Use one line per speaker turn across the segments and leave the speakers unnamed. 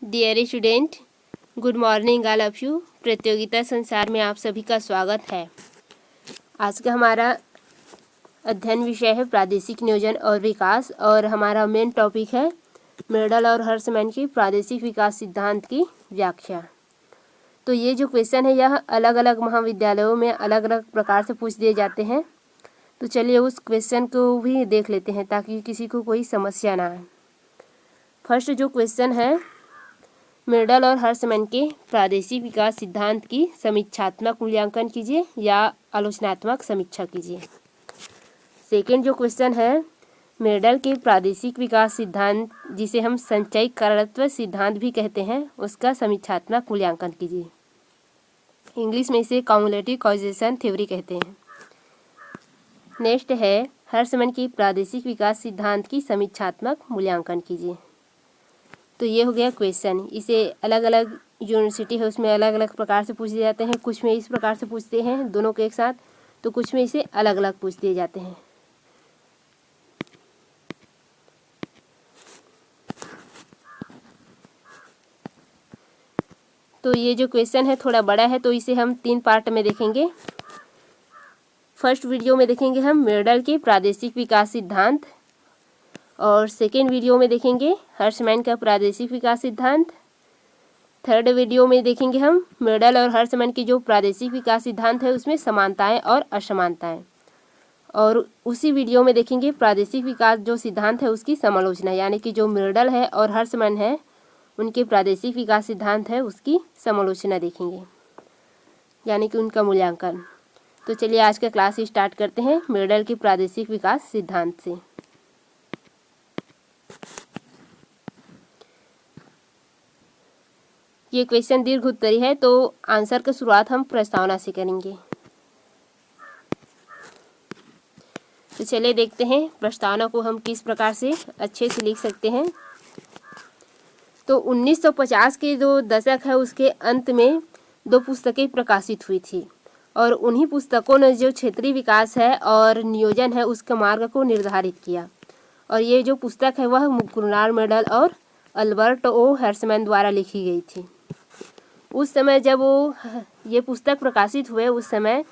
Dear student, good morning all of you. प्रतियोगिता संसार में आप सभी का स्वागत है। आज का हमारा अध्ययन विषय है प्रादेशिक नियोजन और विकास, और हमारा मेन टॉपिक है मेडल और हर्समैन की प्रादेशिक विकास सिद्धांत की व्याख्या। तो ये जो क्वेश्चन है यह अलग अलग महाविद्यालयों में अलग अलग प्रकार से पूछ दिए जाते हैं। तो चलिए उस क्वेश्चन को भी देख लेते हैं ताकि किसी को कोई समस्या ना आए। फर्स्ट जो क्वेश्चन है, मेडल और हर्समैन के प्रादेशिक विकास सिद्धांत की समीक्षात्मक मूल्यांकन कीजिए या आलोचनात्मक समीक्षा कीजिए। सेकंड जो क्वेश्चन है, मेडल के प्रादेशिक विकास सिद्धांत जिसे हम संचयी कारकत्व सिद्धांत भी कहते हैं उसका समीक्षात्मक मूल्यांकन कीजिए। इंग्लिश में इसे कम्युलेटिव कॉजेशन थ्योरी कहते हैं। नेक्स्ट है, हर्समैन की प्रादेशिक विकास सिद्धांत की समीक्षात्मक मूल्यांकन कीजिए। तो ये हो गया क्वेश्चन। इसे अलग अलग यूनिवर्सिटी है उसमें अलग अलग प्रकार से पूछ दिए जाते हैं। कुछ में इस प्रकार से पूछते हैं दोनों के एक साथ, तो कुछ में इसे अलग अलग पूछ दिए जाते हैं। तो ये जो क्वेश्चन है थोड़ा बड़ा है तो इसे हम 3 पार्ट में देखेंगे। फर्स्ट वीडियो में देखेंगे हम मेडल के प्रादेशिक विकास सिद्धांत, और सेकेंड वीडियो में देखेंगे हर्समैन का प्रादेशिक विकास सिद्धांत। थर्ड वीडियो में देखेंगे हम मेडल और हर्समैन की जो प्रादेशिक विकास सिद्धांत है उसमें समानताएं और असमानताएं, और उसी वीडियो में देखेंगे प्रादेशिक विकास जो सिद्धांत है उसकी समालोचना, यानी कि जो मेडल है और हर्समैन है उनके प्रादेशिक विकास सिद्धांत है उसकी समालोचना देखेंगे, यानी कि उनका मूल्यांकन। तो चलिए आज का क्लास स्टार्ट करते हैं मेडल के प्रादेशिक विकास सिद्धांत से। ये क्वेश्चन दीर्घ उत्तरी है तो आंसर की शुरुआत हम प्रस्तावना से करेंगे। तो चलिए देखते हैं प्रस्तावना को हम किस प्रकार से अच्छे से लिख सकते हैं। तो 1950 के जो दशक है उसके अंत में 2 पुस्तकें प्रकाशित हुई थी, और उन्हीं पुस्तकों ने जो क्षेत्रीय विकास है और नियोजन है उसके मार्ग को निर्धारित किया। और ये जो पुस्तक है वह गुरनाल मेडल और अल्बर्ट ओ हर्समैन द्वारा लिखी गई थी। उस समय जब ये पुस्तक प्रकाशित हुए उस समय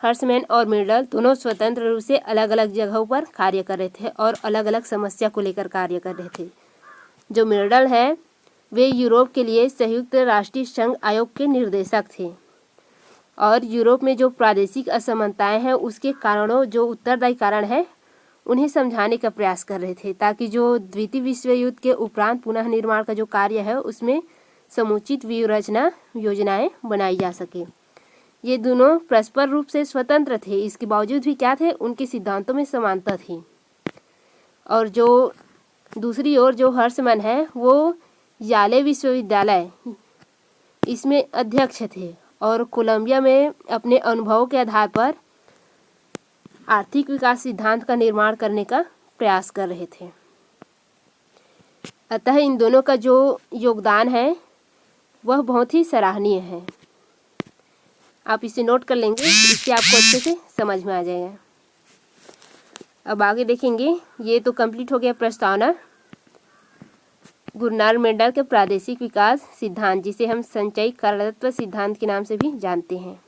हर्समैन और मेडल दोनों स्वतंत्र रूप से अलग अलग जगहों पर कार्य कर रहे थे और अलग अलग समस्या को लेकर कार्य कर रहे थे। जो मेडल है वे यूरोप के लिए संयुक्त राष्ट्रीय संघ आयोग के निर्देशक थे, और यूरोप में जो प्रादेशिक असमानताएं हैं उसके कारणों जो उत्तरदायी कारण है उन्हें समझाने का प्रयास कर रहे थे, ताकि जो द्वितीय विश्व युद्ध के उपरांत पुनः निर्माण का जो कार्य है उसमें समुचित व्यूहरचना योजनाएं बनाई जा सके। ये दोनों परस्पर रूप से स्वतंत्र थे, इसके बावजूद भी क्या थे, उनके सिद्धांतों में समानता थी। और जो दूसरी ओर जो हर्समैन है वो याले विश्वविद्यालय इसमें अध्यक्ष थे और कोलंबिया में अपने अनुभवों के आधार पर आर्थिक विकास सिद्धांत का निर्माण करने का प्रयास कर रहे थे। अतः इन दोनों का जो योगदान है वह बहुत ही सराहनीय है। आप इसे नोट कर लेंगे, इससे आपको अच्छे से समझ में आ जाएगा। अब आगे देखेंगे। ये तो कंप्लीट हो गया प्रस्तावना। गुरनाल मेडल के प्रादेशिक विकास सिद्धांत जिसे हम संचयी कारकत्व सिद्धांत के नाम से भी जानते हैं।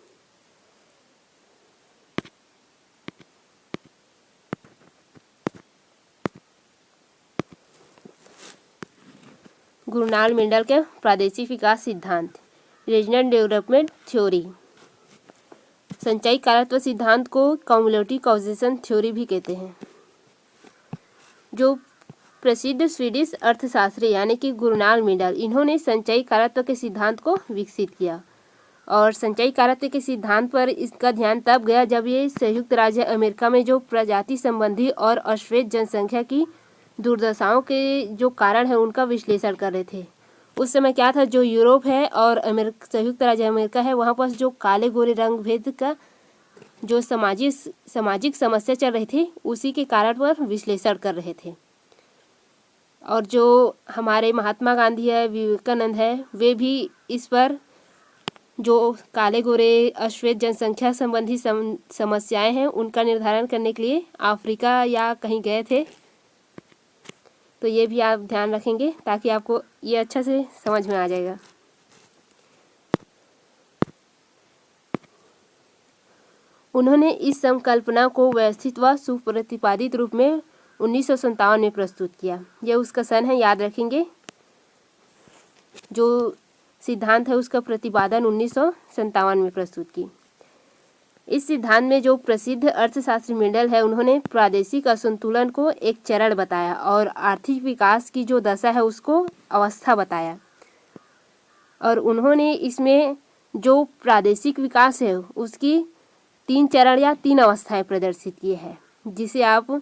गुरनाल मेडल के प्रादेशिक विकास सिद्धांत, रीजनल डेवलपमेंट थ्योरी। संचयी कारकत्व सिद्धांत को कम्युलेटिव कॉजेशन थ्योरी भी कहते हैं। जो प्रसिद्ध स्वीडिश अर्थशास्त्री यानी कि गुरनाल मेडल, इन्होंने संचयी कारकत्व के सिद्धांत को विकसित किया, और संचयी कारकत्व के सिद्धांत पर इसका ध्यान तब गया जब ये संयुक्त राज्य अमेरिका में जो प्रजाति संबंधी और अश्वेत जनसंख्या की दुर्दशाओं के जो कारण है उनका विश्लेषण कर रहे थे। उस समय क्या था, जो यूरोप है और संयुक्त राज्य अमेरिका है वहाँ पर जो काले गोरे रंग भेद का जो सामाजिक समस्या चल रही थी उसी के कारण पर विश्लेषण कर रहे थे। और जो हमारे महात्मा गांधी है, विवेकानंद है, वे भी इस पर जो काले गोरे अश्वेत जनसंख्या संबंधी समस्याएं हैं उनका निर्धारण करने के लिए अफ्रीका या कहीं गए थे। तो ये भी आप ध्यान रखेंगे ताकि आपको ये अच्छा से समझ में आ जाएगा। उन्होंने इस संकल्पना को व्यवस्थित व सुप्रतिपादित रूप में 1957 में प्रस्तुत किया। यह उसका सन है, याद रखेंगे। जो सिद्धांत है उसका प्रतिपादन 1957 में प्रस्तुत की। इस सिद्धांत में जो प्रसिद्ध अर्थशास्त्री मेंडल है, उन्होंने प्रादेशिक असंतुलन को एक चरण बताया और आर्थिक विकास की जो दशा है उसको अवस्था बताया। और उन्होंने इसमें जो प्रादेशिक विकास है उसकी 3 चरण या 3 अवस्थाएं प्रदर्शित की है, जिसे आप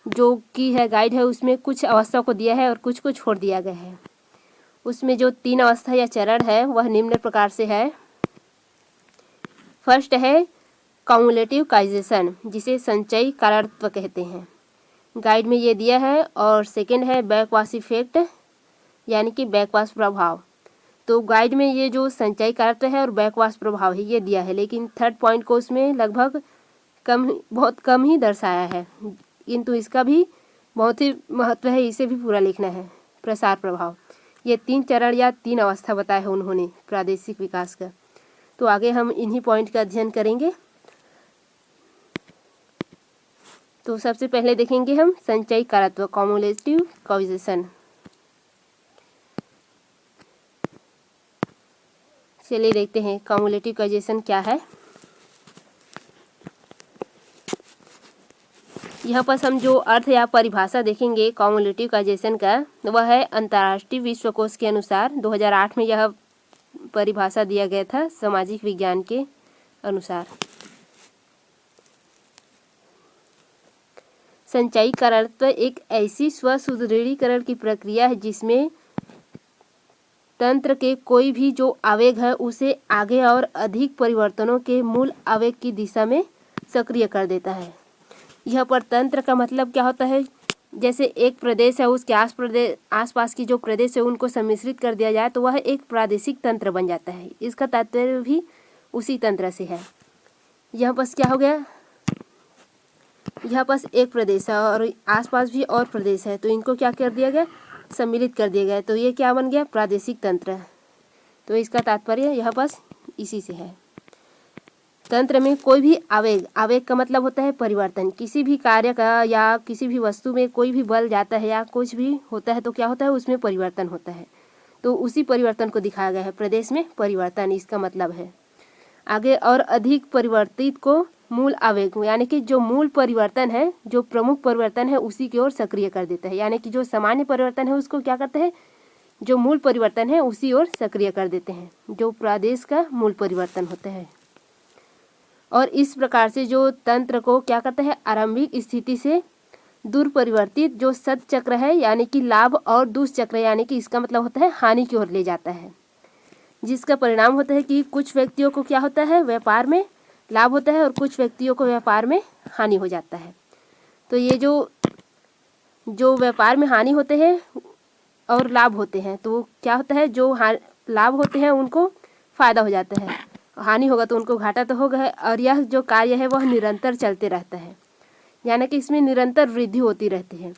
जो की है गाइड है उसमें कुछ अवस्था को दिया है और कुछ को छोड़ दिया गया है। उसमें जो 3 अवस्था या चरण है वह निम्न प्रकार से है। फर्स्ट है कम्युलेटिव काइजेशन, जिसे संचयी कारकत्व कहते हैं, गाइड में ये दिया है। और सेकंड है बैकवाश इफेक्ट, यानी कि बैकवाश प्रभाव। तो गाइड में ये जो संचयी कारकत्व है और बैकवाश प्रभाव है ये दिया है, लेकिन थर्ड पॉइंट को उसमें लगभग बहुत कम ही दर्शाया है, किंतु इसका भी बहुत ही महत्व है, इसे भी पूरा लिखना है। प्रसार प्रभाव, ये 3 चरण या 3 अवस्था बताया है उन्होंने प्रादेशिक विकास का। तो आगे हम इन्हीं पॉइंट का अध्ययन करेंगे। तो सबसे पहले देखेंगे हम संचयी कारकत्व, कम्युलेटिव काइजेशन। चलिए देखते हैं कम्युलेटिव काइजेशन क्या है। यहाँ पर हम जो अर्थ या परिभाषा देखेंगे कम्युलेटिव काइजेशन का, वह है अंतर्राष्ट्रीय विश्वकोश के अनुसार 2008 में यह परिभाषा दिया गया था सामाजिक विज्ञान के अनुसार। संचयी कारकत्व एक ऐसी स्वसुदृढ़ीकरण की प्रक्रिया है जिसमें तंत्र के कोई भी जो आवेग है उसे आगे और अधिक परिवर्तनों के मूल आवेग की दिशा में सक्रिय कर देता है। यह पर तंत्र का मतलब क्या होता है, जैसे एक प्रदेश है उसके आसपास की जो प्रदेश है उनको सम्मिश्रित कर दिया जाए तो वह एक प्रादेशिक तंत्र बन जाता है। इसका तात्पर्य भी उसी तंत्र से है। यहाँ पर क्या हो गया, यहाँ पास एक प्रदेश है और आसपास भी और प्रदेश है, तो इनको क्या कर दिया गया, सम्मिलित कर दिया गया, तो ये क्या बन गया, प्रादेशिक तंत्र। तो इसका तात्पर्य यहाँ पास इसी से है। तंत्र में कोई भी आवेग का मतलब होता है परिवर्तन। किसी भी कार्य का या किसी भी वस्तु में कोई भी बल जाता है या कुछ भी होता है तो क्या होता है, उसमें परिवर्तन होता है। तो उसी परिवर्तन को दिखाया गया है, प्रदेश में परिवर्तन, इसका मतलब है। आगे और अधिक परिवर्तित को मूल आवेग, यानी कि जो मूल परिवर्तन है, जो प्रमुख परिवर्तन है उसी की ओर सक्रिय कर देता है। यानी कि जो सामान्य परिवर्तन है उसको क्या करते हैं, जो मूल परिवर्तन है उसी ओर सक्रिय कर देते हैं, जो प्रदेश का मूल परिवर्तन होता है। और इस प्रकार से जो तंत्र को क्या करता है, आरंभिक स्थिति से दूर परिवर्तित जो सतचक्र है, यानी कि लाभ और दुष्चक्र, यानी कि इसका मतलब होता है हानि की ओर ले जाता है, जिसका परिणाम होता है कि कुछ व्यक्तियों को क्या होता है, व्यापार में लाभ होता है और कुछ व्यक्तियों को व्यापार में हानि हो जाता है। तो ये जो व्यापार में हानि होते हैं और लाभ होते हैं, तो क्या होता है, जो लाभ होते हैं उनको फायदा हो जाता है, हानि होगा तो उनको घाटा तो होगा। और यह जो कार्य है वह निरंतर चलते रहता है, यानी कि इसमें निरंतर वृद्धि होती रहती है।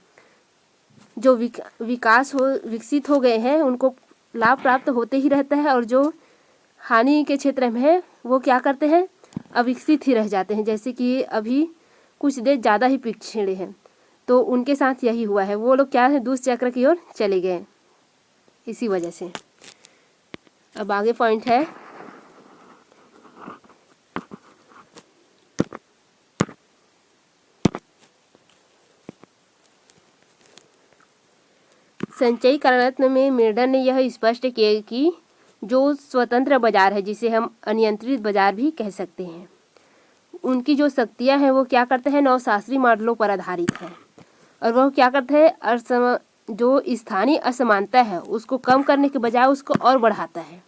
जो विकसित हो गए हैं उनको लाभ प्राप्त होते ही रहता है, और जो हानि के क्षेत्र में है वो क्या करते हैं, अविकसित ही रह जाते हैं। जैसे कि अभी कुछ देश ज़्यादा ही पिछड़े हैं, तो उनके साथ यही हुआ है, वो लोग क्या है, दुष्चक्र की ओर चले गए इसी वजह से। अब आगे पॉइंट है संचयी कारकत्व में मेंडल ने यह स्पष्ट किया कि जो स्वतंत्र बाजार है, जिसे हम अनियंत्रित बाजार भी कह सकते हैं, उनकी जो शक्तियां हैं वो क्या करते हैं, नवशास्त्रीय मॉडलों पर आधारित है। और वह क्या करते हैं, जो स्थानीय असमानता है उसको कम करने के बजाय उसको और बढ़ाता है।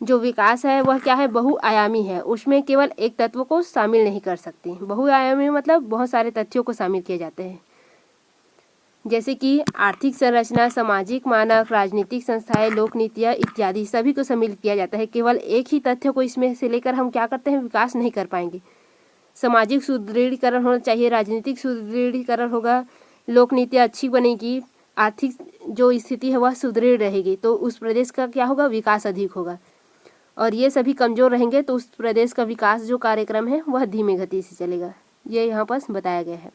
जो विकास है वह क्या है, बहुआयामी है, उसमें केवल एक तत्व को शामिल नहीं कर सकते। बहुआयामी मतलब बहुत सारे तथ्यों को शामिल किए जाते हैं, जैसे कि आर्थिक संरचना, सामाजिक मानक, राजनीतिक संस्थाएं, लोक नीतियाँ इत्यादि सभी को सम्मिलित किया जाता है। केवल एक ही तथ्य को इसमें से लेकर हम क्या करते हैं, विकास नहीं कर पाएंगे। सामाजिक सुदृढ़ीकरण होना चाहिए, राजनीतिक सुदृढ़ीकरण होगा, लोक नीतियाँ अच्छी बनेगी, आर्थिक जो स्थिति है वह सुदृढ़ रहेगी, तो उस प्रदेश का क्या होगा, विकास अधिक होगा। और ये सभी कमज़ोर रहेंगे तो उस प्रदेश का विकास जो कार्यक्रम है वह धीमी गति से चलेगा। ये यहाँ पर बताया गया है।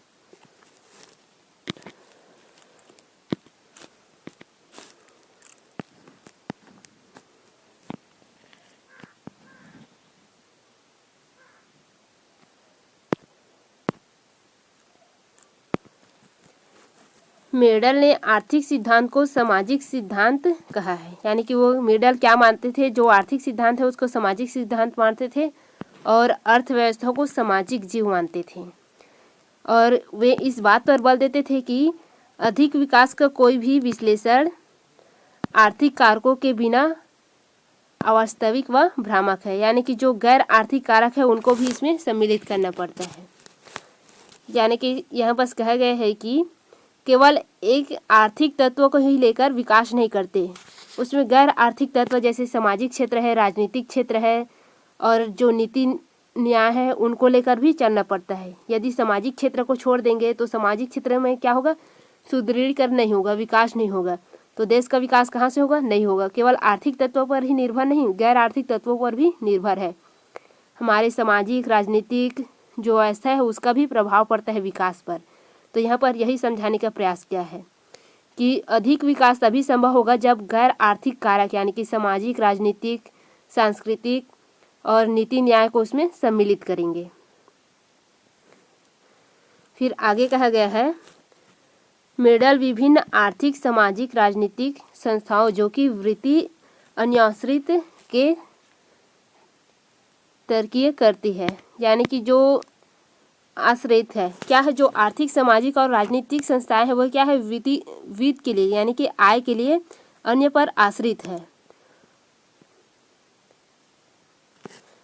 मेडल ने आर्थिक सिद्धांत को सामाजिक सिद्धांत कहा है, यानी कि वो मेडल क्या मानते थे, जो आर्थिक सिद्धांत है उसको सामाजिक सिद्धांत मानते थे और अर्थव्यवस्था को सामाजिक जीव मानते थे। और वे इस बात पर बल देते थे कि अधिक विकास का कोई भी विश्लेषण आर्थिक कारकों के बिना अवास्तविक व भ्रामक है, यानी कि जो गैर आर्थिक कारक है उनको भी इसमें सम्मिलित करना पड़ता है। यानी कि यहाँ बस कहा गया है कि केवल एक आर्थिक तत्व को ही लेकर विकास नहीं करते, उसमें गैर आर्थिक तत्व जैसे सामाजिक क्षेत्र है, राजनीतिक क्षेत्र है और जो नीति न्याय है उनको लेकर भी चलना पड़ता है। यदि सामाजिक क्षेत्र को छोड़ देंगे तो सामाजिक क्षेत्र में क्या होगा, सुदृढ़ीकरण नहीं होगा, विकास नहीं होगा, तो देश का विकास कहाँ से होगा, नहीं होगा। केवल आर्थिक तत्वों पर ही निर्भर नहीं, गैर आर्थिक तत्वों पर भी निर्भर है। हमारे सामाजिक राजनीतिक जो व्यवस्था है उसका भी प्रभाव पड़ता है विकास पर। तो यहाँ पर यही समझाने का प्रयास किया है कि अधिक विकास तभी संभव होगा जब गैर आर्थिक कारक यानी कि सामाजिक, राजनीतिक, सांस्कृतिक और नीति न्याय को उसमें सम्मिलित करेंगे। फिर आगे कहा गया है, मेडल विभिन्न आर्थिक, सामाजिक, राजनीतिक संस्थाओं जो कि वृत्ति अन्याश्रित के तरकीय करती है, यानी कि जो आश्रित है, क्या है, जो आर्थिक, सामाजिक और राजनीतिक संस्थाएं हैं वह क्या है, वित्त के लिए यानी कि आय के लिए अन्य पर आश्रित है।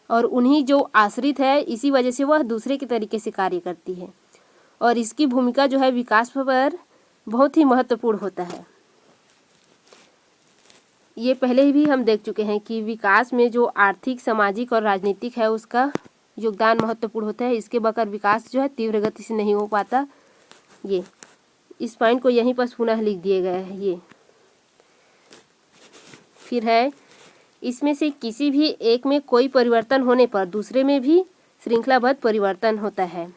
और उन्हीं जो आश्रित है इसी वजह से वह दूसरे के तरीके से कार्य करती है और इसकी भूमिका जो है विकास पर बहुत ही महत्वपूर्ण होता है। ये पहले भी हम देख चुके हैं कि विकास में जो आर्थिक, सामाजिक और राजनीतिक है उसका योगदान महत्वपूर्ण होता है। इसके बगैर विकास जो है तीव्र गति से नहीं हो पाता। ये इस पॉइंट को यहीं पर पुनः लिख दिए गए हैं। ये फिर है, इसमें से किसी भी एक में कोई परिवर्तन होने पर दूसरे में भी श्रृंखलाबद्ध परिवर्तन होता है।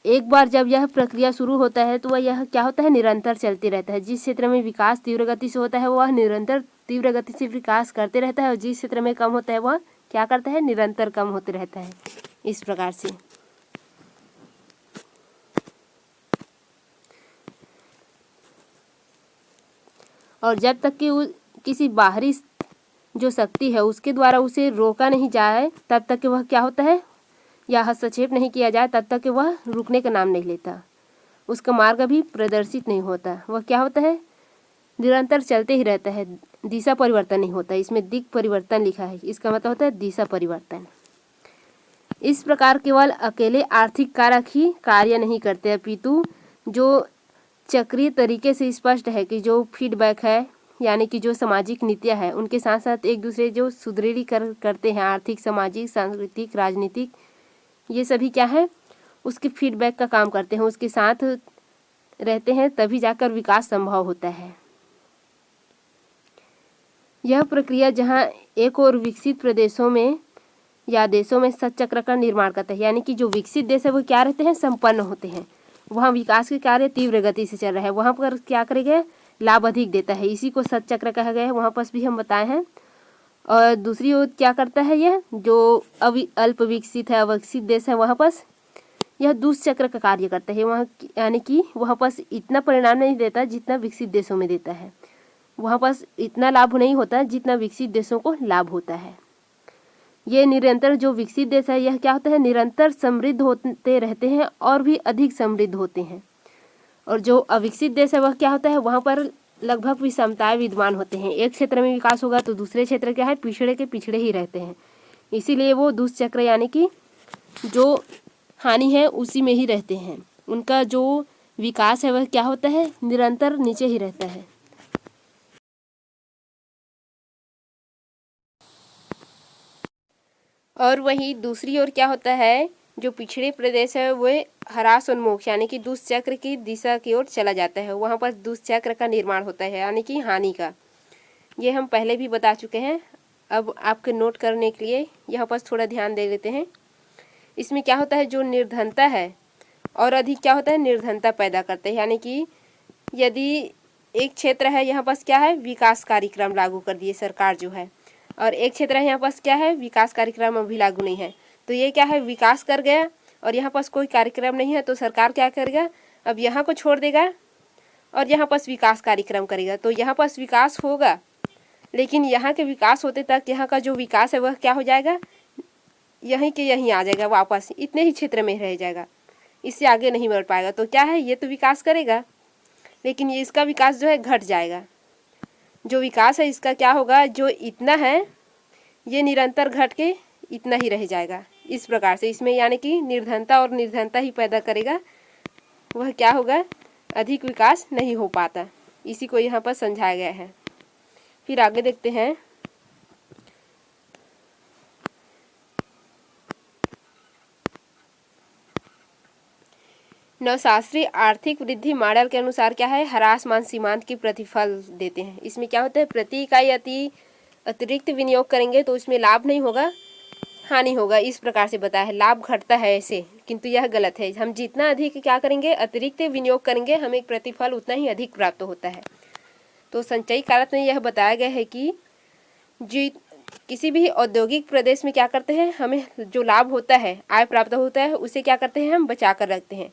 एक बार जब यह प्रक्रिया शुरू होता है तो वह यह क्या होता है, निरंतर चलते रहता है। जिस क्षेत्र में विकास तीव्र गति से होता है वह निरंतर तीव्र गति से विकास करते रहता है और जिस क्षेत्र में कम होता है वह क्या करता है, निरंतर कम होते रहता है। इस प्रकार से और जब तक कि किसी बाहरी जो शक्ति है उसके द्वारा उसे रोका नहीं जाए तब तक कि वह क्या होता है, या हस्तक्षेप नहीं किया जाए तब तक कि वह रुकने का नाम नहीं लेता, उसका मार्ग भी प्रदर्शित नहीं होता। वह क्या होता है, निरंतर चलते ही रहता है, दिशा परिवर्तन नहीं होता। इसमें दिक् परिवर्तन लिखा है, इसका मतलब होता है दिशा परिवर्तन। इस प्रकार केवल अकेले आर्थिक कारक ही कार्य नहीं करते, अपितु जो चक्रीय तरीके से स्पष्ट है कि जो फीडबैक है यानी कि जो सामाजिक नीतियाँ हैं उनके साथ साथ एक दूसरे जो सुदृढ़ीकरण करते हैं, आर्थिक, सामाजिक, सांस्कृतिक, राजनीतिक, ये सभी क्या है, उसके फीडबैक का काम करते हैं, उसके साथ रहते हैं, तभी जाकर विकास संभव होता है। यह प्रक्रिया जहाँ एक और विकसित प्रदेशों में या देशों में सचक्र का निर्माण करता है, यानी कि जो विकसित देश है वो क्या रहते हैं, संपन्न होते हैं, वहाँ विकास के कार्य तीव्र गति से चल रहा है, वहाँ पर क्या करेंगे, लाभ अधिक देता है, इसी को सचक्र कहा गया है, वहाँ पर भी हम बताए हैं। और दूसरी ओर क्या करता है, यह जो अल्प विकसित है, अविकसित देश है, वहाँ पर यह दुष्चक्र का कार्य करता है, वहाँ यानी कि वहाँ पर इतना परिणाम नहीं देता जितना विकसित देशों में देता है, वहाँ पर इतना लाभ नहीं होता जितना विकसित देशों को लाभ होता है। ये निरंतर जो विकसित देश है यह क्या होता है, निरंतर समृद्ध होते रहते हैं और भी अधिक समृद्ध होते हैं। और जो अविकसित देश है वह क्या होता है, वहाँ पर लगभग विषमताएं विद्यमान होते हैं, एक क्षेत्र में विकास होगा तो दूसरे क्षेत्र क्या है, पिछड़े के पिछड़े ही रहते हैं, इसीलिए वो दुष्चक्र यानी कि जो हानि है उसी में ही रहते हैं, उनका जो विकास है वह क्या होता है, निरंतर नीचे ही रहता है। और वही दूसरी ओर क्या होता है, जो पिछड़े प्रदेश है वह ह्रासोन्मुख यानी कि दुष्चक्र की दिशा की ओर चला जाता है, वहाँ पर दुष्चक्र का निर्माण होता है यानी कि हानि का। ये हम पहले भी बता चुके हैं। अब आपके नोट करने के लिए यहाँ पर थोड़ा ध्यान दे लेते हैं। इसमें क्या होता है, जो निर्धनता है और अधिक क्या होता है, निर्धनता पैदा करते हैं। यानी कि यदि एक क्षेत्र है यहाँ पास क्या है, विकास कार्यक्रम लागू कर दिए सरकार जो है, और एक क्षेत्र है यहाँ पास क्या है, विकास कार्यक्रम अभी लागू नहीं है, तो ये क्या है, विकास कर गया और यहाँ पास कोई कार्यक्रम नहीं है, तो सरकार क्या करेगा, अब यहाँ को छोड़ देगा और यहाँ पास विकास कार्यक्रम करेगा। तो यहाँ पास विकास होगा, लेकिन यहाँ के विकास होते तक यहाँ का जो विकास है वह क्या हो जाएगा, यहीं के यहीं आ जाएगा, वापस इतने ही क्षेत्र में रह जाएगा, इससे आगे नहीं बढ़ पाएगा। तो क्या है, ये तो विकास करेगा लेकिन ये इसका विकास जो है घट जाएगा। जो विकास है इसका क्या होगा, जो इतना है ये निरंतर घट के इतना ही रह जाएगा। इस प्रकार से इसमें यानी कि निर्धनता और निर्धनता ही पैदा करेगा, वह क्या होगा, अधिक विकास नहीं हो पाता। इसी को यहाँ पर समझाया गया है। फिर आगे देखते हैं। नवशास्त्रीय आर्थिक वृद्धि मॉडल के अनुसार क्या है, ह्रासमान सीमांत की प्रतिफल देते हैं। इसमें क्या होता है, प्रति इकाई अतिरिक्त विनियोग करेंगे तो उसमें लाभ नहीं होगा, हानि होगा, इस प्रकार से बताया है। लाभ घटता है ऐसे, किंतु यह गलत है। हम जितना अधिक क्या करेंगे, अतिरिक्त विनियोग करेंगे, हमें प्रतिफल उतना ही अधिक प्राप्त होता है। तो संचयी कारक में यह बताया गया है कि जी किसी भी औद्योगिक प्रदेश में क्या करते हैं, हमें जो लाभ होता है, आय प्राप्त होता है, उसे क्या करते हैं, हम बचा कर रखते हैं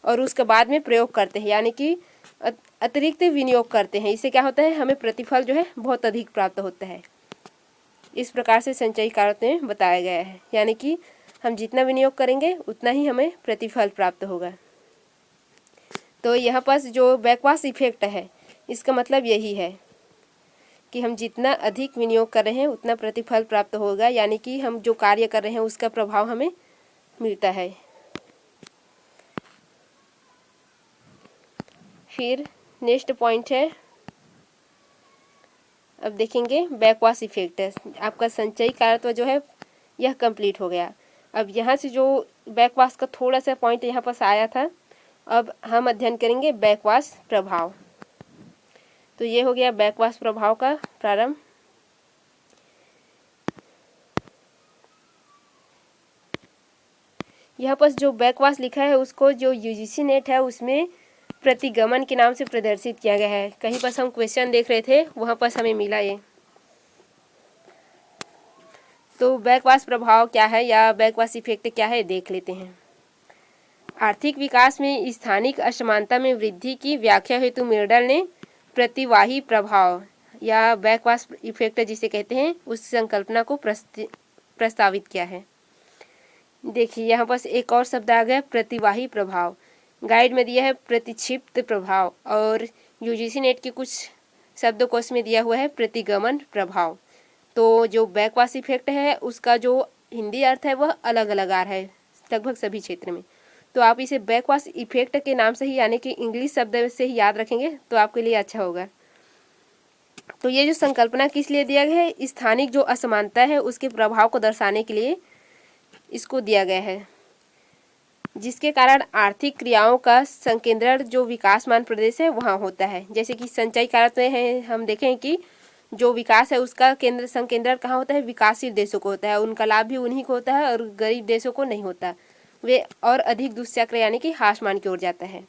और उसके बाद में प्रयोग करते हैं, यानी कि अतिरिक्त विनियोग करते हैं। इससे क्या होता है, हमें प्रतिफल जो है बहुत अधिक प्राप्त होता है। इस प्रकार से संचयी कारक में बताया गया है, यानी कि हम जितना विनियोग करेंगे उतना ही हमें प्रतिफल प्राप्त होगा। तो यहाँ पर जो बैकवाश इफेक्ट है, इसका मतलब यही है कि हम जितना अधिक विनियोग कर रहे हैं उतना प्रतिफल प्राप्त होगा, यानी कि हम जो कार्य कर रहे हैं उसका प्रभाव हमें मिलता है। फिर नेक्स्ट पॉइंट है, अब देखेंगे बैकवाश इफेक्ट। आपका संचयी कारत्व जो है यह कंप्लीट हो गया। अब यहाँ से जो बैकवाश का थोड़ा सा पॉइंट यहाँ पर आया था, अब हम अध्ययन करेंगे बैकवाश प्रभाव। तो ये हो गया बैकवाश प्रभाव का प्रारंभ। यहाँ पर जो बैकवाश लिखा है उसको जो यूजीसी नेट है उसमें प्रतिगमन के नाम से प्रदर्शित किया गया है। कहीं पर हम क्वेश्चन देख रहे थे, वहाँ पर हमें मिला ये। तो बैकवाश प्रभाव क्या है या बैकवाश इफेक्ट क्या है, देख लेते हैं। आर्थिक विकास में स्थानिक असमानता में वृद्धि की व्याख्या हेतु मेर्डल ने प्रतिवाही प्रभाव या बैकवाश इफेक्ट जिसे कहते हैं उस संकल्पना को प्रस्तावित किया है। देखिए यहाँ पर एक और शब्द आ गया, प्रतिवाही प्रभाव। गाइड में दिया है प्रतिक्षिप्त प्रभाव और यूजीसी नेट के कुछ शब्दकोश में दिया हुआ है प्रतिगमन प्रभाव। तो जो बैकवाश इफेक्ट है उसका जो हिंदी अर्थ है वह अलग अलग आ रहा है लगभग सभी क्षेत्र में। तो आप इसे बैकवाश इफेक्ट के नाम से ही यानी कि इंग्लिश शब्द से ही याद रखेंगे तो आपके लिए अच्छा होगा। तो ये जो संकल्पना किस लिए दिया गया है, स्थानिक जो असमानता है उसके प्रभाव को दर्शाने के लिए इसको दिया गया है, जिसके कारण आर्थिक क्रियाओं का संकेंद्रण जो विकासमान प्रदेश है वहाँ होता है। जैसे कि संचयी कारक में है, हम देखें कि जो विकास है उसका केंद्र संकेंद्रण कहाँ होता है, विकासशील देशों को होता है, उनका लाभ भी उन्हीं को होता है और गरीब देशों को नहीं होता, वे और अधिक दुष्चक्र यानी कि ह्रासमान की ओर जाता है।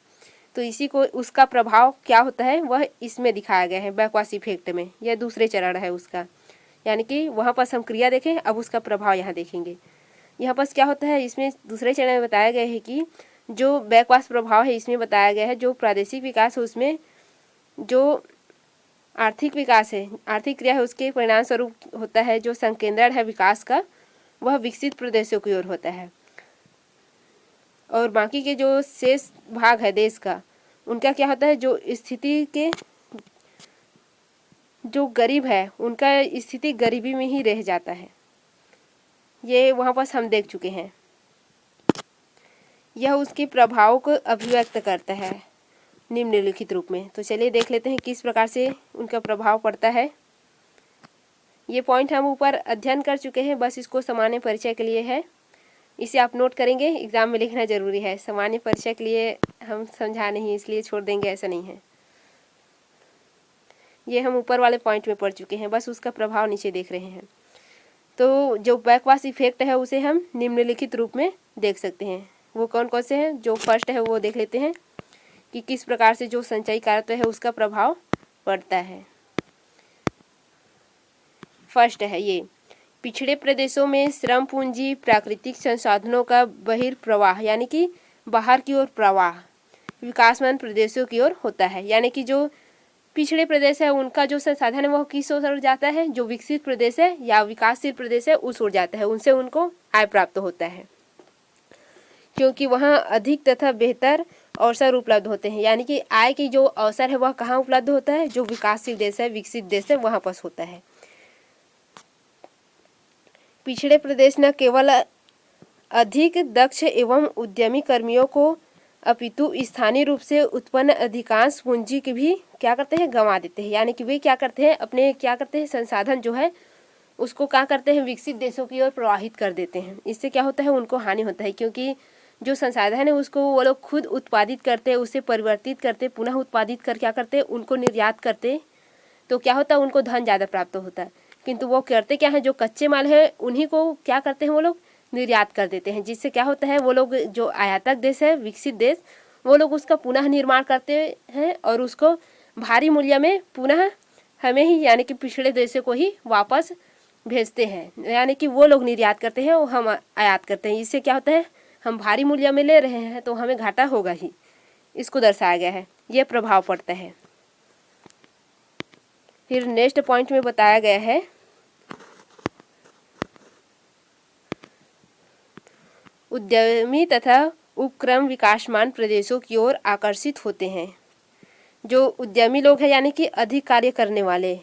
तो इसी को उसका प्रभाव क्या होता है वह इसमें दिखाया गया है बैकवाश इफेक्ट में। यह दूसरे चरण है उसका, यानी कि वहाँ पर हम क्रिया देखें, अब उसका प्रभाव यहाँ देखेंगे। यहाँ पर क्या होता है, इसमें दूसरे चरण में बताया गया है कि जो बैकवाश प्रभाव है इसमें बताया गया है जो प्रादेशिक विकास है उसमें जो आर्थिक विकास है, आर्थिक क्रिया है, उसके परिणाम स्वरूप होता है जो संकेंद्रण है विकास का वह विकसित प्रदेशों की ओर होता है, और बाकी के जो शेष भाग है देश का उनका क्या होता है, जो स्थिति के जो गरीब है उनका स्थिति गरीबी में ही रह जाता है। ये वहाँ पर हम देख चुके हैं। यह उसके प्रभाव को अभिव्यक्त करता है निम्नलिखित रूप में। तो चलिए देख लेते हैं किस प्रकार से उनका प्रभाव पड़ता है। ये पॉइंट हम ऊपर अध्ययन कर चुके हैं, बस इसको सामान्य परिचय के लिए है। इसे आप नोट करेंगे, एग्ज़ाम में लिखना ज़रूरी है। सामान्य परीक्षा के लिए हम समझा नहीं इसलिए छोड़ देंगे, ऐसा नहीं है। ये हम ऊपर वाले पॉइंट में पढ़ चुके हैं, बस उसका प्रभाव नीचे देख रहे हैं। तो जो बैकवाश इफेक्ट है उसे हम निम्नलिखित रूप में देख सकते हैं। वो कौन कौन से हैं? जो फर्स्ट है वो देख लेते हैं कि किस प्रकार से जो संचयी कारक है उसका प्रभाव पड़ता है। फर्स्ट है ये, पिछड़े प्रदेशों में श्रम पूंजी प्राकृतिक संसाधनों का बहिर्प्रवाह यानी कि बाहर की ओर प्रवाह विकासमान प्रदेशों की ओर होता है। यानी कि जो पिछड़े प्रदेश है उनका जो संसाधन है वह किस ओर जाता है? जो विकसित प्रदेश है या विकासशील प्रदेश है उस ओर जाता है, उनसे उनको आय प्राप्त होता है, क्योंकि वहाँ अधिक तथा बेहतर अवसर उपलब्ध होते हैं। यानी कि आय की जो अवसर है वह कहाँ उपलब्ध होता है? जो विकासशील देश है, विकसित देश है, वहाँ पर होता है। पिछड़े प्रदेश न केवल अधिक दक्ष एवं उद्यमी कर्मियों को अपितु स्थानीय रूप से उत्पन्न अधिकांश पूंजी की भी क्या करते हैं? गंवा देते हैं। यानी कि वे क्या करते हैं? अपने क्या करते हैं? संसाधन जो है उसको क्या करते हैं? विकसित देशों की ओर प्रवाहित कर देते हैं। इससे क्या होता है? उनको हानि होता है, क्योंकि जो संसाधन है उसको वो लोग खुद उत्पादित करते हैं, उसे परिवर्तित करते, पुनः उत्पादित कर क्या करते हैं? उनको निर्यात करते, तो क्या होता है? उनको धन ज़्यादा प्राप्त होता है। किंतु वो करते क्या है? जो कच्चे माल है उन्हीं को क्या करते हैं? वो लोग निर्यात कर देते हैं, जिससे क्या होता है? वो लोग जो आयातक देश है, विकसित देश, वो लोग उसका पुनः निर्माण करते हैं और उसको भारी मूल्य में पुनः हमें ही यानी कि पिछड़े देशों को ही वापस भेजते हैं। यानी कि वो लोग निर्यात करते हैं और हम आयात करते हैं। इससे क्या होता है? हम भारी मूल्य में ले रहे हैं तो हमें घाटा होगा ही, इसको दर्शाया गया है। ये प्रभाव पड़ता है। फिर नेक्स्ट पॉइंट में बताया गया है उद्यमी तथा उपक्रम विकासमान प्रदेशों की ओर आकर्षित होते हैं। जो उद्यमी लोग हैं यानी कि अधिक कार्य करने वाले,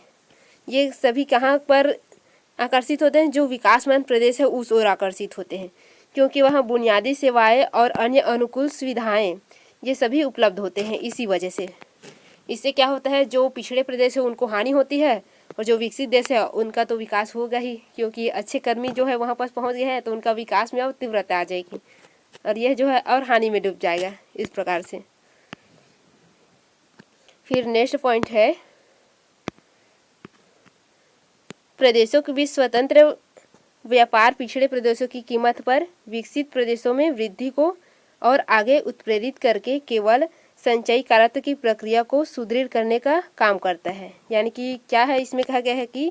ये सभी कहाँ पर आकर्षित होते हैं? जो विकासमान प्रदेश है उस ओर आकर्षित होते हैं, क्योंकि वहाँ बुनियादी सेवाएं और अन्य अनुकूल सुविधाएं ये सभी उपलब्ध होते हैं। इसी वजह से इससे क्या होता है? जो पिछड़े प्रदेश है उनको हानि होती है और जो विकसित देश है उनका तो विकास होगा ही, क्योंकि अच्छे कर्मी जो है वहाँ पर पहुँच गए हैं तो उनका विकास में और तीव्रता आ जाएगी और यह जो है और हानि में डूब जाएगा इस प्रकार से। फिर नेक्स्ट पॉइंट है प्रदेशों के बीच स्वतंत्र व्यापार पिछड़े प्रदेशों की कीमत पर विकसित प्रदेशों में वृद्धि को और आगे उत्प्रेरित करके केवल संचयी कारक की प्रक्रिया को सुदृढ़ करने का काम करता है। यानी कि क्या है? इसमें कहा गया है कि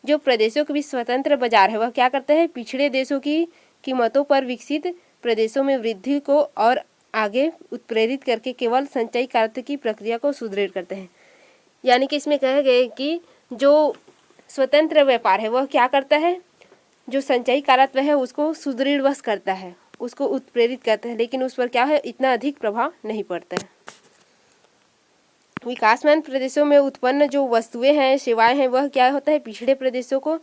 जो प्रदेशों के बीच स्वतंत्र बाजार है वह क्या करता है? पिछड़े देशों की कीमतों पर विकसित प्रदेशों में वृद्धि को और आगे उत्प्रेरित करके केवल संचयी कारक की प्रक्रिया को सुदृढ़ करते हैं। यानी कि इसमें कहा गया है कि जो स्वतंत्र व्यापार है वह क्या करता है? जो संचयी कारक है उसको सुदृढ़ वश करता है, उसको उत्प्रेरित करता है, लेकिन उस पर क्या है? इतना अधिक प्रभाव नहीं पड़ता है। विकासमान प्रदेशों में उत्पन्न जो वस्तुएं हैं, सेवाएं हैं, वह क्या होता है? पिछड़े प्रदेशों को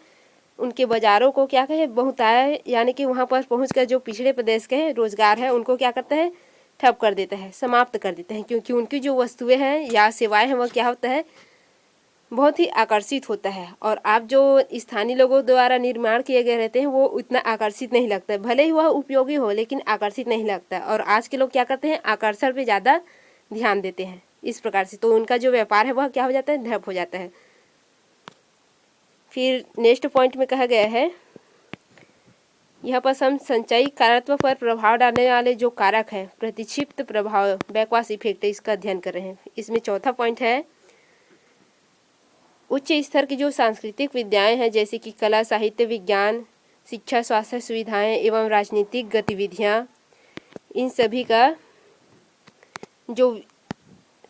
उनके बाजारों को क्या कहे? बहुतायत यानी कि वहाँ पर पहुँचकर जो पिछड़े प्रदेश के रोजगार है उनको क्या करता है? ठप कर देता है, समाप्त कर देता है, क्योंकि उनकी जो वस्तुएं हैं या सेवाएं हैं वह क्या होता है? बहुत ही आकर्षित होता है। और आप जो स्थानीय लोगों द्वारा निर्माण किए गए रहते हैं वो उतना आकर्षित नहीं लगता है, भले ही वह उपयोगी हो लेकिन आकर्षित नहीं लगता। और आज के लोग क्या करते हैं? आकर्षण पे ज़्यादा ध्यान देते हैं इस प्रकार से, तो उनका जो व्यापार है वह क्या हो जाता है? ठप हो जाता है। फिर नेक्स्ट पॉइंट में कहा गया है यहाँ पर हम संचयी कारकत्व पर प्रभाव डालने वाले जो कारक है प्रतिक्षिप्त प्रभाव बैकवाश इफेक्ट, इसका अध्ययन कर रहे हैं। इसमें चौथा पॉइंट है उच्च स्तर की जो सांस्कृतिक विद्याएं हैं जैसे कि कला, साहित्य, विज्ञान, शिक्षा, स्वास्थ्य सुविधाएं एवं राजनीतिक गतिविधियां, इन सभी का जो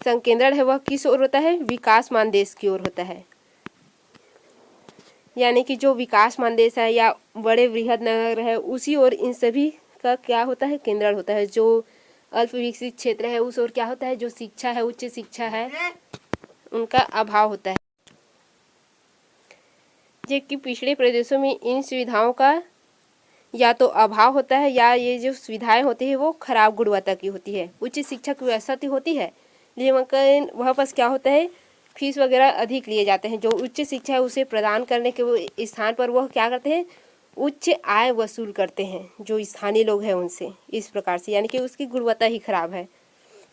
संकेंद्रण है वह किस ओर होता है? विकासमान देश की ओर होता है। यानी कि जो विकासमान देश है या बड़े वृहद नगर है उसी ओर इन सभी का क्या होता है? केंद्रण होता है। जो अल्प विकसित क्षेत्र है उस ओर क्या होता है? जो शिक्षा है, उच्च शिक्षा है, उनका अभाव होता है। जबकि पिछड़े प्रदेशों में इन सुविधाओं का या तो अभाव होता है या ये जो सुविधाएं होती है वो खराब गुणवत्ता की होती है। उच्च शिक्षा की व्यवस्था तो होती है लेकिन वहाँ पर क्या होता है? फीस वगैरह अधिक लिए जाते हैं। जो उच्च शिक्षा है उसे प्रदान करने के स्थान पर वह क्या करते हैं? उच्च आय वसूल करते हैं जो स्थानीय लोग हैं उनसे, इस प्रकार से, यानी कि उसकी गुणवत्ता ही खराब है,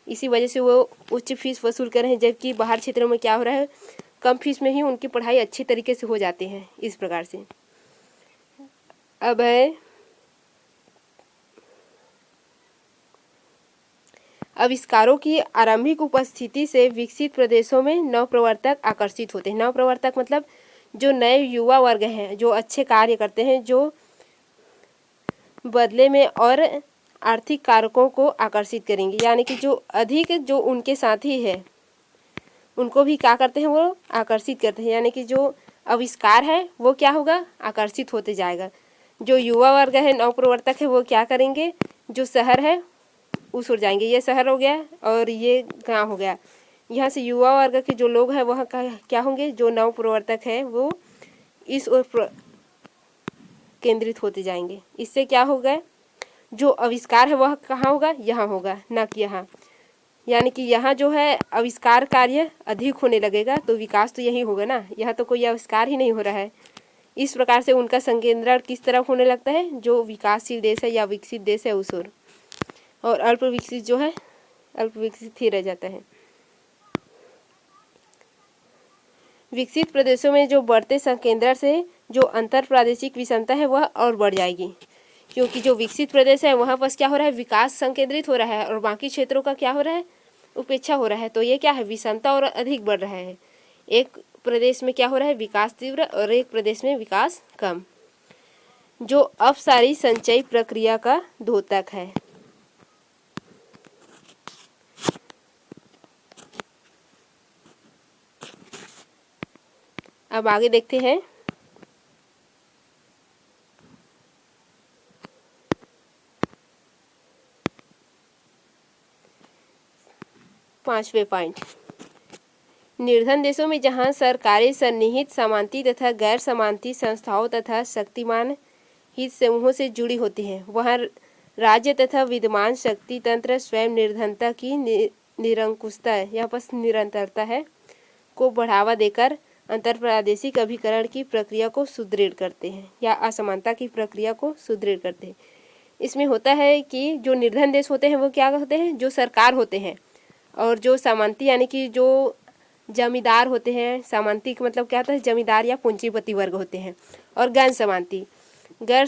इसी वजह से वो उच्च फीस वसूल कर रहे हैं। जबकि बाहर क्षेत्रों में क्या हो रहा है, कम फीस में ही उनकी पढ़ाई अच्छी तरीके से हो जाती है, इस प्रकार से। अब है आविष्कारों की आरंभिक उपस्थिति से विकसित प्रदेशों में नवप्रवर्तक आकर्षित होते हैं। नवप्रवर्तक मतलब जो नए युवा वर्ग हैं, जो अच्छे कार्य करते हैं, जो बदले में और आर्थिक कारकों को आकर्षित करेंगे, यानी कि जो अधिक जो उनके साथी है उनको भी क्या करते हैं, वो आकर्षित करते हैं, यानी कि जो आविष्कार है वो क्या होगा, आकर्षित होते जाएगा। जो युवा वर्ग है, नवप्रवर्तक है, वो क्या करेंगे, जो शहर है उस ओर जाएंगे। ये शहर हो गया और ये गांव हो गया। यहाँ से युवा वर्ग के जो लोग हैं वह क्या होंगे, जो नवप्रवर्तक है वो इस ओर केंद्रित होते जाएंगे। इससे क्या होगा, जो आविष्कार है वह कहाँ होगा, यहाँ होगा, ना कि यहाँ। यानी कि यहाँ जो है आविष्कार कार्य अधिक होने लगेगा, तो विकास तो यही होगा ना, यहाँ तो कोई आविष्कार ही नहीं हो रहा है। इस प्रकार से उनका संकेंद्रण किस तरफ होने लगता है, जो विकासशील देश है या विकसित देश है उस ओर, और अल्प विकसित जो है अल्प विकसित ही रह जाता है। विकसित प्रदेशों में जो बढ़ते संकेंद्रण से जो अंतर प्रादेशिक विषमता है वह और बढ़ जाएगी, क्योंकि जो विकसित प्रदेश है वहाँ पर क्या हो रहा है, विकास संकेंद्रित हो रहा है, और बाकी क्षेत्रों का क्या हो रहा है, उपेक्षा हो रहा है। तो ये क्या है, विषमता और अधिक बढ़ रहा है। एक प्रदेश में क्या हो रहा है, विकास तीव्र, और एक प्रदेश में विकास कम, जो अपसारी संचयी प्रक्रिया का द्योतक है। अब आगे देखते हैं। पांचवें पॉइंट, निर्धन देशों में जहां सरकारें सन्निहित सामंती तथा गैर सामंती संस्थाओं तथा शक्तिमान हित समूहों से जुड़ी होती हैं, वहां राज्य तथा विद्यमान शक्ति तंत्र स्वयं निर्धनता की निरंकुशता, यहाँ पर निरंतरता है, को बढ़ावा देकर अंतर प्रादेशिक अभिकरण की प्रक्रिया को सुदृढ़ करते हैं, या असमानता की प्रक्रिया को सुदृढ़ करते हैं। इसमें होता है कि जो निर्धन देश होते हैं वो क्या होते हैं, जो सरकार होते हैं, और जो सामंती यानी कि जो जमींदार होते हैं, सामंती का मतलब क्या होता है, जमींदार या पूंजीपति वर्ग होते हैं, और गैर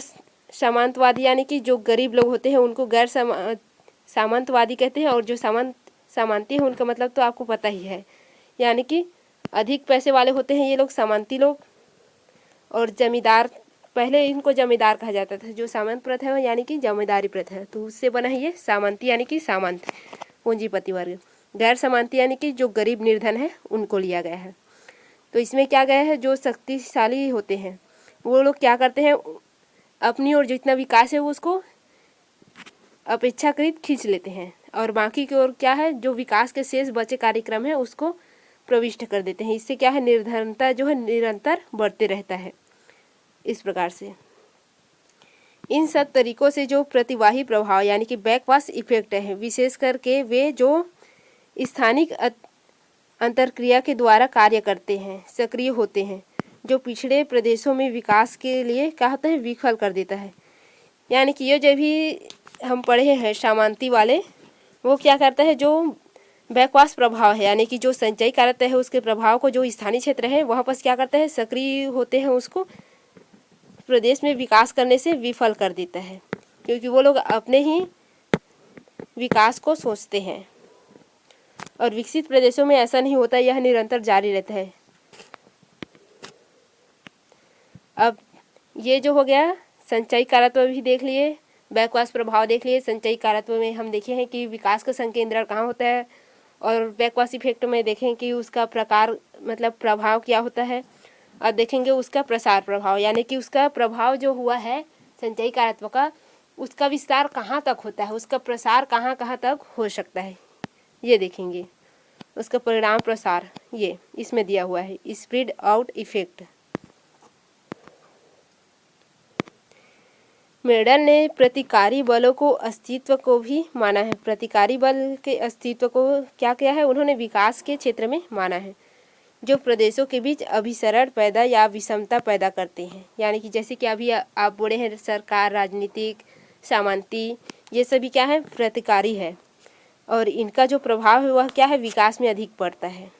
सामंतवादी यानी कि जो गरीब लोग होते हैं उनको गैर सामंतवादी कहते हैं, और जो सामंती है उनका मतलब तो आपको पता ही है, यानी कि अधिक पैसे वाले होते हैं ये लोग, सामंती लोग, और जमींदार, पहले इनको जमींदार कहा जाता था, जो सामंत प्रथा है यानी कि जमींदारी प्रथा है, तो उससे बना है ये सामंती यानी कि सामंत पूंजीपति वर्ग। गैर सामंती यानी कि जो गरीब निर्धन है उनको लिया गया है। तो इसमें क्या गया है, जो शक्तिशाली होते हैं वो लोग क्या करते हैं, अपनी ओर जितना विकास है वो उसको अपेक्षाकृत खींच लेते हैं, और बाकी की ओर क्या है, जो विकास के शेष बचे कार्यक्रम है उसको प्रविष्ट कर देते हैं। इससे क्या है, निर्धनता जो है निरंतर बढ़ते रहता है। इस प्रकार से इन सब तरीकों से जो प्रतिवाही प्रभाव यानी कि बैकवाश इफेक्ट है, विशेष करके वे जो स्थानिक अंतरक्रिया के द्वारा कार्य करते हैं, सक्रिय होते हैं, जो पिछड़े प्रदेशों में विकास के लिए क्या होता है, विफल कर देता है। यानी कि ये जो भी हम पढ़े हैं सामंती वाले, वो क्या करता है, जो बैकवाश प्रभाव है यानी कि जो संचयी कारक है उसके प्रभाव को जो स्थानीय क्षेत्र है वहाँ पर क्या करता है, सक्रिय होते हैं, उसको प्रदेश में विकास करने से विफल कर देता है, क्योंकि वो लोग अपने ही विकास को सोचते हैं। और विकसित प्रदेशों में ऐसा नहीं होता, यह निरंतर जारी रहता है। अब ये जो हो गया संचयी कारत्व भी देख लिए, बैकवाश प्रभाव देख लिए। संचयी कारत्व में हम देखे हैं कि विकास का संकेंद्रण कहाँ होता है, और बैकवाश इफेक्ट में देखें कि उसका प्रकार मतलब प्रभाव क्या होता है, और देखेंगे उसका प्रसार प्रभाव यानी कि उसका प्रभाव जो हुआ है संचयी कारत्व का, उसका विस्तार कहाँ तक होता है, उसका प्रसार कहाँ कहाँ तक हो सकता है, ये देखेंगे। उसका परिणाम प्रसार ये इसमें दिया हुआ है, स्प्रेड आउट इफेक्ट। मेडल ने प्रतिकारी बलों को अस्तित्व को भी माना है। प्रतिकारी बल के अस्तित्व को क्या किया है उन्होंने, विकास के क्षेत्र में माना है। जो प्रदेशों के बीच अभिसरण पैदा या विषमता पैदा करते हैं। यानी कि जैसे कि अभी आप बोले हैं सरकार, राजनीतिक, सामंती, ये सभी क्या है, प्रतिकारी है, और इनका जो प्रभाव है वह क्या है, विकास में अधिक पड़ता है।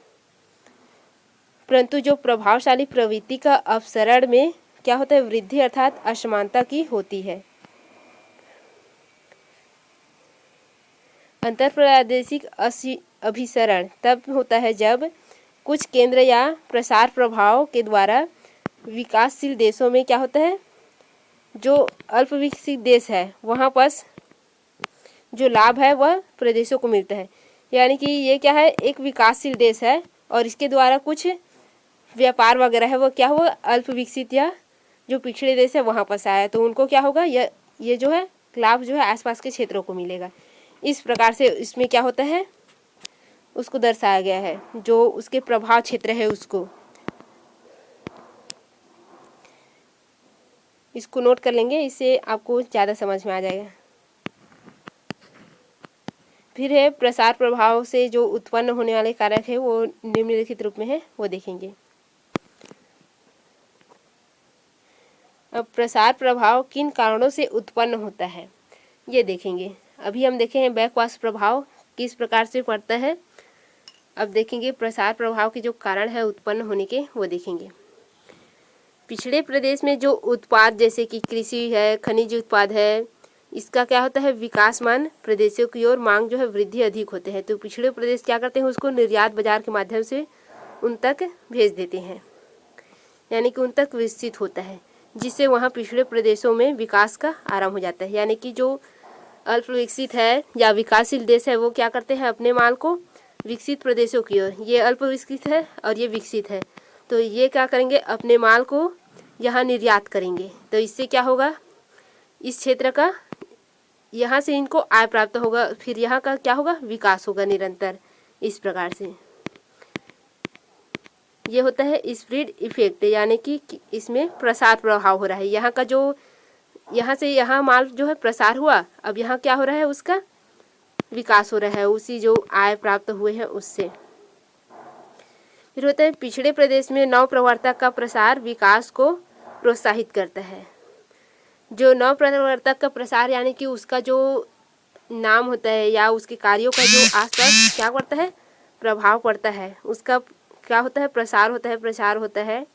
परंतु जो प्रभावशाली प्रवृत्ति का अपसरण में क्या होता है, वृद्धि अर्थात असमानता की होती है। अंतरप्रादेशिक अभिसरण तब होता है जब कुछ केंद्र या प्रसार प्रभाव के द्वारा विकासशील देशों में क्या होता है, जो अल्प विकसित देश है वहाँ पर जो लाभ है वह प्रदेशों को मिलता है। यानी कि ये क्या है, एक विकासशील देश है और इसके द्वारा कुछ व्यापार वगैरह है वो क्या हुआ, अल्प विकसित या जो पिछड़े देश है वहाँ पर आया, तो उनको क्या होगा, ये जो है लाभ जो है आसपास के क्षेत्रों को मिलेगा। इस प्रकार से इसमें क्या होता है, उसको दर्शाया गया है, जो उसके प्रभाव क्षेत्र है उसको, इसको नोट कर लेंगे, इससे आपको ज़्यादा समझ में आ जाएगा। फिर है प्रसार प्रभाव से जो उत्पन्न होने वाले कारक है वो निम्नलिखित रूप में है, वो देखेंगे। अब प्रसार प्रभाव किन कारणों से उत्पन्न होता है ये देखेंगे। अभी हम देखे हैं बैकवाश प्रभाव किस प्रकार से पड़ता है। अब देखेंगे प्रसार प्रभाव के जो कारण है उत्पन्न होने के, वो देखेंगे। पिछड़े प्रदेश में जो उत्पाद जैसे कि कृषि है, खनिज उत्पाद है, इसका क्या होता है, विकासमान प्रदेशों की ओर मांग जो है वृद्धि अधिक होते हैं, तो पिछड़े प्रदेश क्या करते हैं, उसको निर्यात बाजार के माध्यम से उन तक भेज देते हैं, यानी कि उन तक विकसित होता है, जिससे वहाँ पिछड़े प्रदेशों में विकास का आरंभ हो जाता है। यानी कि जो अल्प विकसित है या विकासशील देश है वो क्या करते हैं, अपने माल को विकसित प्रदेशों की ओर, ये अल्प विकसित है और ये विकसित है, तो ये क्या करेंगे, अपने माल को यहाँ निर्यात करेंगे, तो इससे क्या होगा, इस क्षेत्र का यहाँ से इनको आय प्राप्त होगा, फिर यहाँ का क्या होगा, विकास होगा निरंतर। इस प्रकार से ये होता है स्प्रेड इफेक्ट, यानी कि इसमें प्रसार प्रभाव हो रहा है। यहाँ का जो यहाँ से यहाँ माल जो है प्रसार हुआ, अब यहाँ क्या हो रहा है, उसका विकास हो रहा है, उसी जो आय प्राप्त हुए हैं उससे। फिर होता है पिछड़े प्रदेश में नवप्रवर्तक का प्रसार विकास को प्रोत्साहित करता है। जो नवप्रवर्तक का प्रसार यानी कि उसका जो नाम होता है या उसके कार्यों का जो आसपास क्या पड़ता है, प्रभाव पड़ता है, उसका क्या होता है, प्रसार होता है, प्रचार होता है,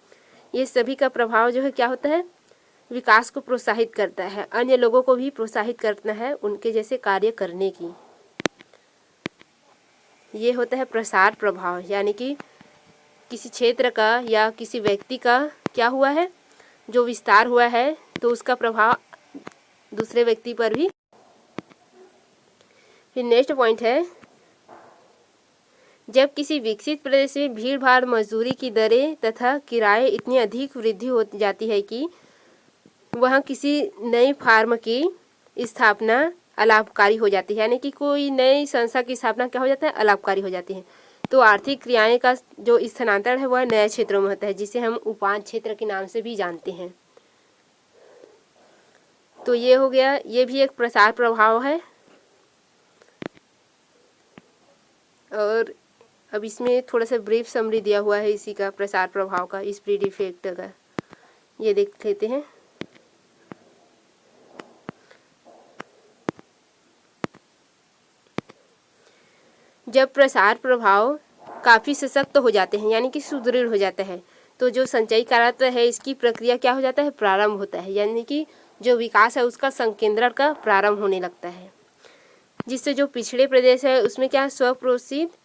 ये सभी का प्रभाव जो है क्या होता है, विकास को प्रोत्साहित करता है, अन्य लोगों को भी प्रोत्साहित करना है उनके जैसे कार्य करने की। ये होता है प्रसार प्रभाव, यानी कि किसी क्षेत्र का या किसी व्यक्ति का क्या हुआ है, जो विस्तार हुआ है, तो उसका प्रभाव दूसरे व्यक्ति पर भी। फिर नेक्स्ट पॉइंट है, जब किसी विकसित प्रदेश में भीड़ भाड़, मजदूरी की दरें तथा किराए इतनी अधिक वृद्धि हो जाती है कि वहाँ किसी नई फार्म की स्थापना अलाभकारी हो जाती है, यानी कि कोई नई संस्था की स्थापना क्या हो जाता है, अलाभकारी हो जाती है, तो आर्थिक क्रियाएं का जो स्थानांतरण है वह नए क्षेत्रों में होता है, जिसे हम उपान क्षेत्र के नाम से भी जानते हैं। तो ये हो गया, ये भी एक प्रसार प्रभाव है। और अब इसमें थोड़ा सा ब्रीफ समरी दिया हुआ है इसी का, प्रसार प्रभाव का, स्प्रेड इफेक्ट का, ये देख लेते हैं। जब प्रसार प्रभाव काफ़ी सशक्त हो जाते हैं, यानी कि सुदृढ़ हो जाता है, तो जो संचयी कारत्व है इसकी प्रक्रिया क्या हो जाता है, प्रारंभ होता है, यानी कि जो विकास है उसका संकेंद्रण का प्रारंभ होने लगता है, जिससे जो पिछड़े प्रदेश है उसमें क्या स्वप्रोषित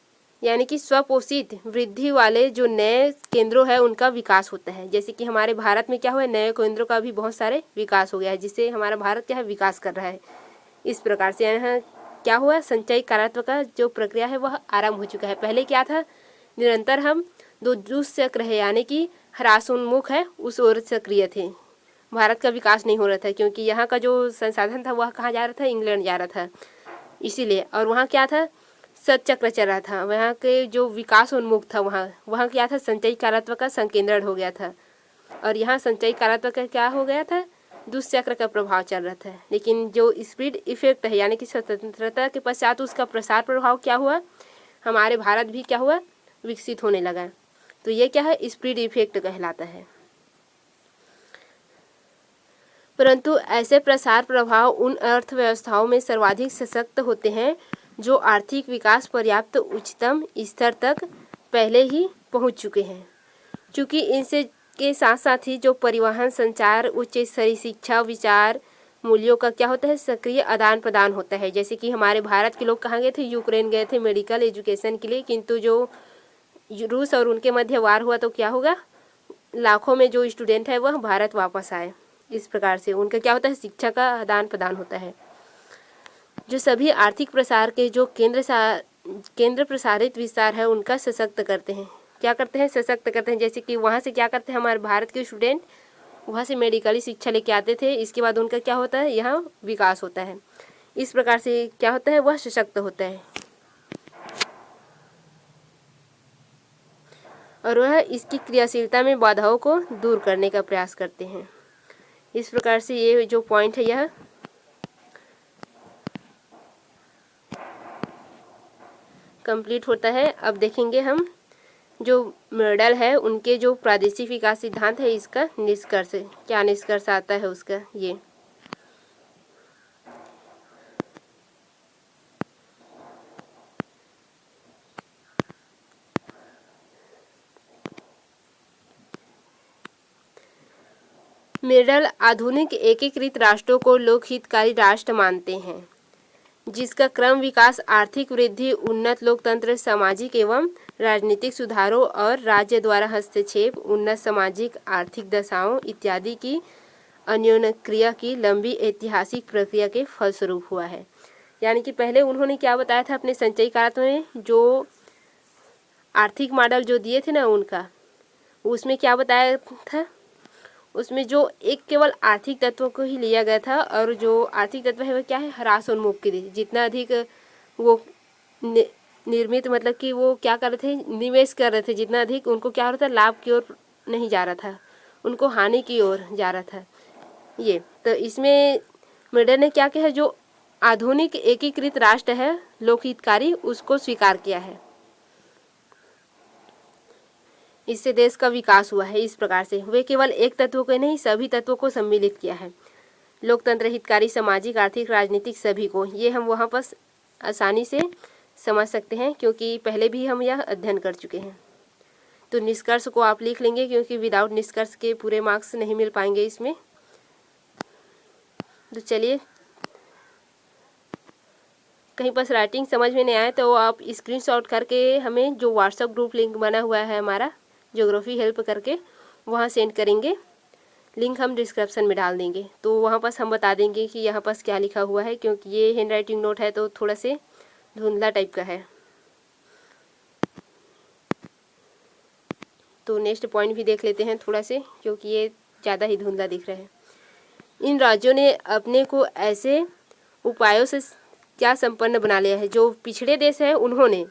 यानी कि स्वपोषित वृद्धि वाले जो नए केंद्रों है उनका विकास होता है। जैसे कि हमारे भारत में क्या हुआ है, नए केंद्रों का भी बहुत सारे विकास हो गया है, जिससे हमारा भारत क्या है, विकास कर रहा है। इस प्रकार से यहाँ क्या हुआ, संचयी कारत्व का जो प्रक्रिया है वह आरंभ हो चुका है। पहले क्या था, निरंतर हम दो दुष्चक्र है यानी कि ह्रासोन्मुख है उस ओर सक्रिय थे, भारत का विकास नहीं हो रहा था, क्योंकि यहाँ का जो संसाधन था वह कहाँ जा रहा था, इंग्लैंड जा रहा था, इसीलिए। और वहाँ क्या था, सतचक्र चल रहा था, वहाँ के जो विकास उन्मुख था वहाँ क्या था, संचयी कारत्व का संकेंद्रण हो गया था, और यहाँ संचयी कारत्व का क्या हो गया था, दुष्चक्र का प्रभाव चल रहा था। लेकिन जो स्पीड इफेक्ट है यानी कि स्वतंत्रता के पश्चात उसका प्रसार प्रभाव क्या हुआ, हमारे भारत भी क्या हुआ, विकसित होने लगा। तो ये क्या है, स्प्रेड इफेक्ट कहलाता है। परंतु ऐसे प्रसार प्रभाव उन अर्थव्यवस्थाओं में सर्वाधिक सशक्त होते हैं जो आर्थिक विकास पर्याप्त उच्चतम स्तर तक पहले ही पहुंच चुके हैं। क्योंकि इनसे के साथ साथ ही जो परिवहन, संचार, उच्च स्तरीय शिक्षा, विचार, मूल्यों का क्या होता है, सक्रिय आदान प्रदान होता है। जैसे कि हमारे भारत के लोग कहाँ गए थे, यूक्रेन गए थे मेडिकल एजुकेशन के लिए, किंतु जो रूस और उनके मध्य वार हुआ तो क्या होगा, लाखों में जो स्टूडेंट है वह भारत वापस आए। इस प्रकार से उनका क्या होता है, शिक्षा का आदान प्रदान होता है। जो सभी आर्थिक प्रसार के जो केंद्र प्रसारित विस्तार है उनका सशक्त करते हैं। क्या करते हैं, सशक्त करते हैं। जैसे कि वहाँ से क्या करते हैं, हमारे भारत के स्टूडेंट वहाँ से मेडिकली शिक्षा लेके आते थे, इसके बाद उनका क्या होता है, यहाँ विकास होता है। इस प्रकार से क्या होता है, वह सशक्त होता है और वह इसकी क्रियाशीलता में बाधाओं को दूर करने का प्रयास करते हैं। इस प्रकार से ये जो पॉइंट है यह कंप्लीट होता है। अब देखेंगे हम जो मेडल है उनके जो प्रादेशिक विकास सिद्धांत है, इसका निष्कर्ष, क्या निष्कर्ष आता है उसका। ये मेडल आधुनिक एकीकृत राष्ट्रों को लोकहितकारी राष्ट्र मानते हैं जिसका क्रम विकास आर्थिक वृद्धि, उन्नत लोकतंत्र, सामाजिक एवं राजनीतिक सुधारों और राज्य द्वारा हस्तक्षेप, उन्नत सामाजिक आर्थिक दशाओं इत्यादि की अन्योन्य क्रिया की लंबी ऐतिहासिक प्रक्रिया के फलस्वरूप हुआ है। यानी कि पहले उन्होंने क्या बताया था अपने संचयी कारात्मक में, जो आर्थिक मॉडल जो दिए थे ना उनका, उसमें क्या बताया था, उसमें जो एक केवल आर्थिक तत्वों को ही लिया गया था और जो आर्थिक तत्व है वह क्या है, ह्रास उन्मुख की थी। जितना अधिक वो निर्मित मतलब कि वो क्या कर रहे थे, निवेश कर रहे थे, जितना अधिक उनको क्या हो रहा था, लाभ की ओर नहीं जा रहा था, उनको हानि की ओर जा रहा था। ये तो इसमें मेडल ने क्या किया है, जो आधुनिक एकीकृत राष्ट्र है लोकहितकारी, उसको स्वीकार किया है। इससे देश का विकास हुआ है। इस प्रकार से वे केवल एक तत्व को नहीं, सभी तत्वों को सम्मिलित किया है। लोकतंत्र, हितकारी, सामाजिक, आर्थिक, राजनीतिक, सभी को। ये हम वहाँ पर आसानी से समझ सकते हैं क्योंकि पहले भी हम यह अध्ययन कर चुके हैं। तो निष्कर्ष को आप लिख लेंगे क्योंकि विदाउट निष्कर्ष के पूरे मार्क्स नहीं मिल पाएंगे इसमें। तो चलिए, कहीं पर राइटिंग समझ में नहीं आए तो आप स्क्रीनशॉट करके हमें जो व्हाट्सएप ग्रुप लिंक बना हुआ है हमारा ज्योग्राफी हेल्प करके, वहाँ सेंड करेंगे। लिंक हम डिस्क्रिप्शन में डाल देंगे। तो वहाँ पास हम बता देंगे कि यहाँ पास क्या लिखा हुआ है, क्योंकि ये हैंड राइटिंग नोट है तो थोड़ा से धुंधला टाइप का है। तो नेक्स्ट पॉइंट भी देख लेते हैं थोड़ा से, क्योंकि ये ज़्यादा ही धुंधला दिख रहा है। इन राज्यों ने अपने को ऐसे उपायों से क्या संपन्न बना लिया है, जो पिछड़े देश हैं उन्होंने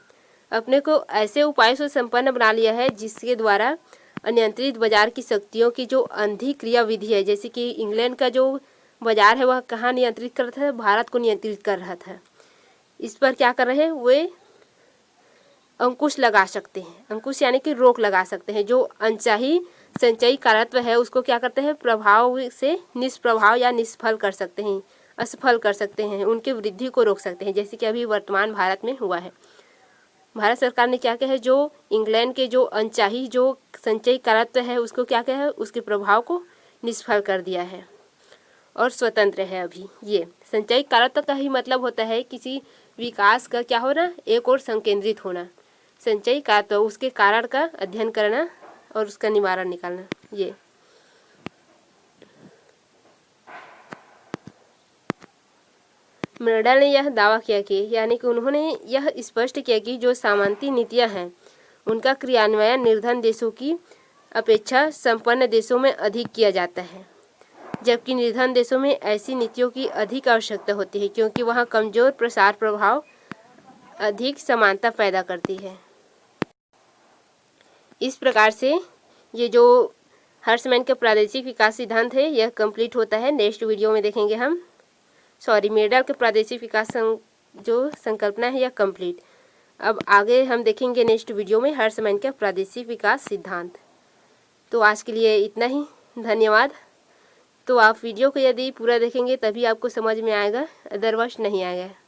अपने को ऐसे उपायों से संपन्न बना लिया है जिसके द्वारा अनियंत्रित बाजार की शक्तियों की जो अंधी क्रिया विधि है, जैसे कि इंग्लैंड का जो बाजार है वह कहाँ नियंत्रित कर रहा था, भारत को नियंत्रित कर रहा था। इस पर क्या कर रहे हैं, वे अंकुश लगा सकते हैं। अंकुश यानी कि रोक लगा सकते हैं। जो अनचाही संचयी कारत्व है उसको क्या करते हैं, प्रभाव से निष्प्रभाव या निष्फल कर सकते हैं, असफल कर सकते हैं, उनकी वृद्धि को रोक सकते हैं, जैसे कि अभी वर्तमान भारत में हुआ है। भारत सरकार ने क्या किया है, जो इंग्लैंड के जो अनचाही जो संचयी कारत्व है उसको क्या किया है, उसके प्रभाव को निष्फल कर दिया है और स्वतंत्र है अभी। ये संचयी कारत्व का ही मतलब होता है किसी विकास का क्या होना, एक और संकेंद्रित होना। संचयी कारत्व उसके कारण का अध्ययन करना और उसका निवारण निकालना। ये मेडल ने यह दावा किया कि, यानी कि उन्होंने यह स्पष्ट किया कि जो सामंती नीतियां हैं उनका क्रियान्वयन निर्धन देशों की अपेक्षा संपन्न देशों में अधिक किया जाता है, जबकि निर्धन देशों में ऐसी नीतियों की अधिक आवश्यकता होती है क्योंकि वहाँ कमजोर प्रसार प्रभाव अधिक समानता पैदा करती है। इस प्रकार से ये जो हर्षमैन का प्रादेशिक विकास सिद्धांत है यह कंप्लीट होता है। नेक्स्ट वीडियो में देखेंगे हम मेडल के प्रादेशिक विकास जो संकल्पना है यह कंप्लीट। अब आगे हम देखेंगे नेक्स्ट वीडियो में हर्षमैन का प्रादेशिक विकास सिद्धांत। तो आज के लिए इतना ही, धन्यवाद। तो आप वीडियो को यदि पूरा देखेंगे तभी आपको समझ में आएगा, अदरवाइज नहीं आएगा।